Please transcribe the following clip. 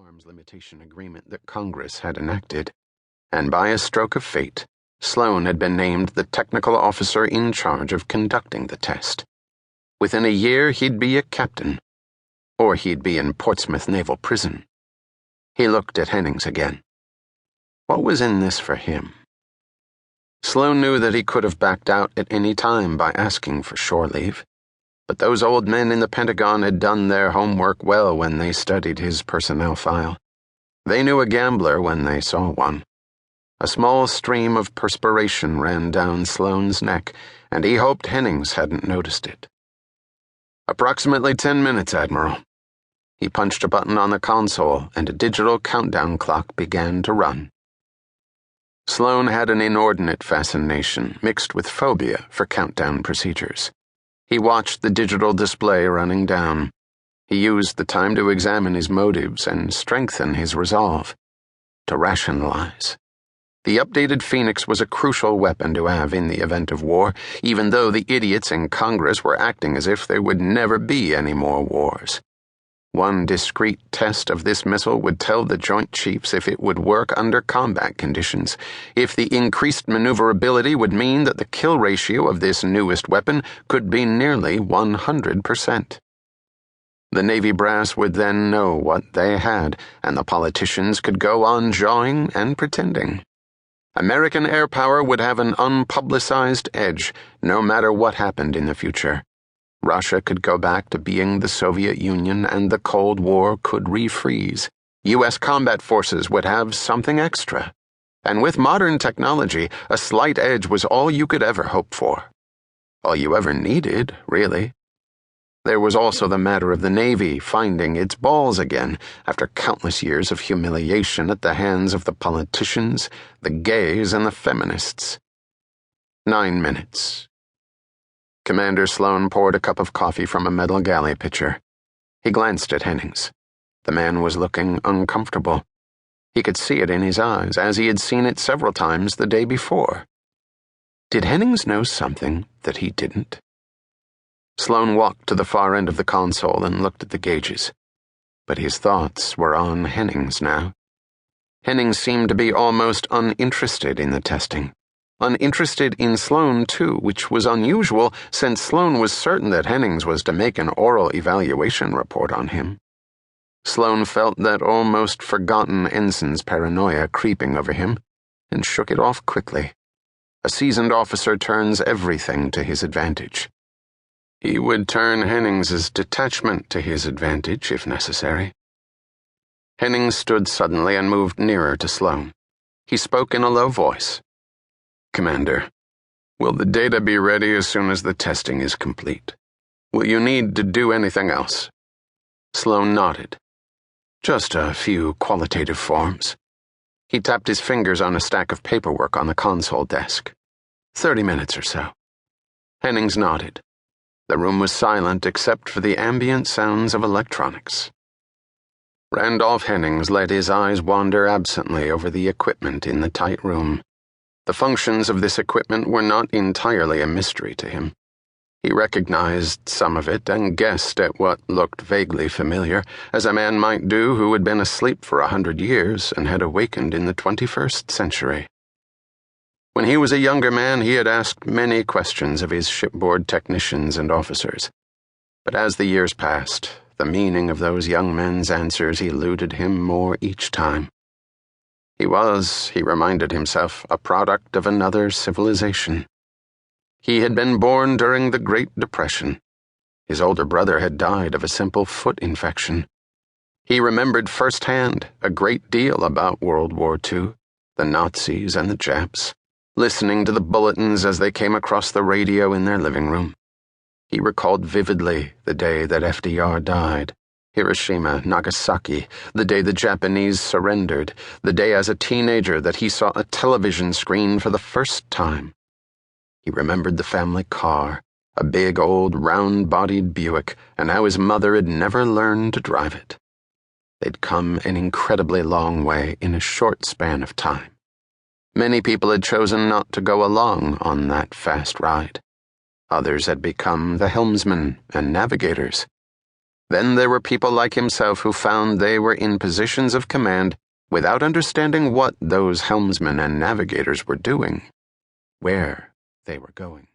arms limitation agreement that Congress had enacted, and by a stroke of fate, Sloan had been named the technical officer in charge of conducting the test. Within a year, he'd be a captain, or he'd be in Portsmouth Naval Prison. He looked at Hennings again. What was in this for him? Sloan knew that he could have backed out at any time by asking for shore leave. But those old men in the Pentagon had done their homework well when they studied his personnel file. They knew a gambler when they saw one. A small stream of perspiration ran down Sloan's neck, and he hoped Hennings hadn't noticed it. Approximately 10 minutes, Admiral. He punched a button on the console, and a digital countdown clock began to run. Sloan had an inordinate fascination mixed with phobia for countdown procedures. He watched the digital display running down. He used the time to examine his motives and strengthen his resolve. To rationalize. The updated Phoenix was a crucial weapon to have in the event of war, even though the idiots in Congress were acting as if there would never be any more wars. One discrete test of this missile would tell the Joint Chiefs if it would work under combat conditions, if the increased maneuverability would mean that the kill ratio of this newest weapon could be nearly 100%. The Navy brass would then know what they had, and the politicians could go on jawing and pretending. American air power would have an unpublicized edge, no matter what happened in the future. Russia could go back to being the Soviet Union, and the Cold War could refreeze. U.S. combat forces would have something extra. And with modern technology, a slight edge was all you could ever hope for. All you ever needed, really. There was also the matter of the Navy finding its balls again after countless years of humiliation at the hands of the politicians, the gays, and the feminists. 9 minutes. Commander Sloan poured a cup of coffee from a metal galley pitcher. He glanced at Hennings. The man was looking uncomfortable. He could see it in his eyes, as he had seen it several times the day before. Did Hennings know something that he didn't? Sloan walked to the far end of the console and looked at the gauges. But his thoughts were on Hennings now. Hennings seemed to be almost uninterested in the testing. Uninterested in Sloan, too, which was unusual since Sloan was certain that Hennings was to make an oral evaluation report on him. Sloan felt that almost forgotten ensign's paranoia creeping over him, and shook it off quickly. A seasoned officer turns everything to his advantage. He would turn Hennings's detachment to his advantage if necessary. Hennings stood suddenly and moved nearer to Sloan. He spoke in a low voice. Commander, will the data be ready as soon as the testing is complete? Will you need to do anything else? Sloan nodded. Just a few qualitative forms. He tapped his fingers on a stack of paperwork on the console desk. 30 minutes or so. Hennings nodded. The room was silent except for the ambient sounds of electronics. Randolph Hennings let his eyes wander absently over the equipment in the tight room. The functions of this equipment were not entirely a mystery to him. He recognized some of it and guessed at what looked vaguely familiar, as a man might do who had been asleep for 100 years and had awakened in the 21st century. When he was a younger man, he had asked many questions of his shipboard technicians and officers. But as the years passed, the meaning of those young men's answers eluded him more each time. He was, he reminded himself, a product of another civilization. He had been born during the Great Depression. His older brother had died of a simple foot infection. He remembered firsthand a great deal about World War II, the Nazis and the Japs, listening to the bulletins as they came across the radio in their living room. He recalled vividly the day that FDR died. Hiroshima, Nagasaki, the day the Japanese surrendered, the day as a teenager that he saw a television screen for the first time. He remembered the family car, a big old round-bodied Buick, and how his mother had never learned to drive it. They'd come an incredibly long way in a short span of time. Many people had chosen not to go along on that fast ride. Others had become the helmsmen and navigators. Then there were people like himself who found they were in positions of command without understanding what those helmsmen and navigators were doing, where they were going.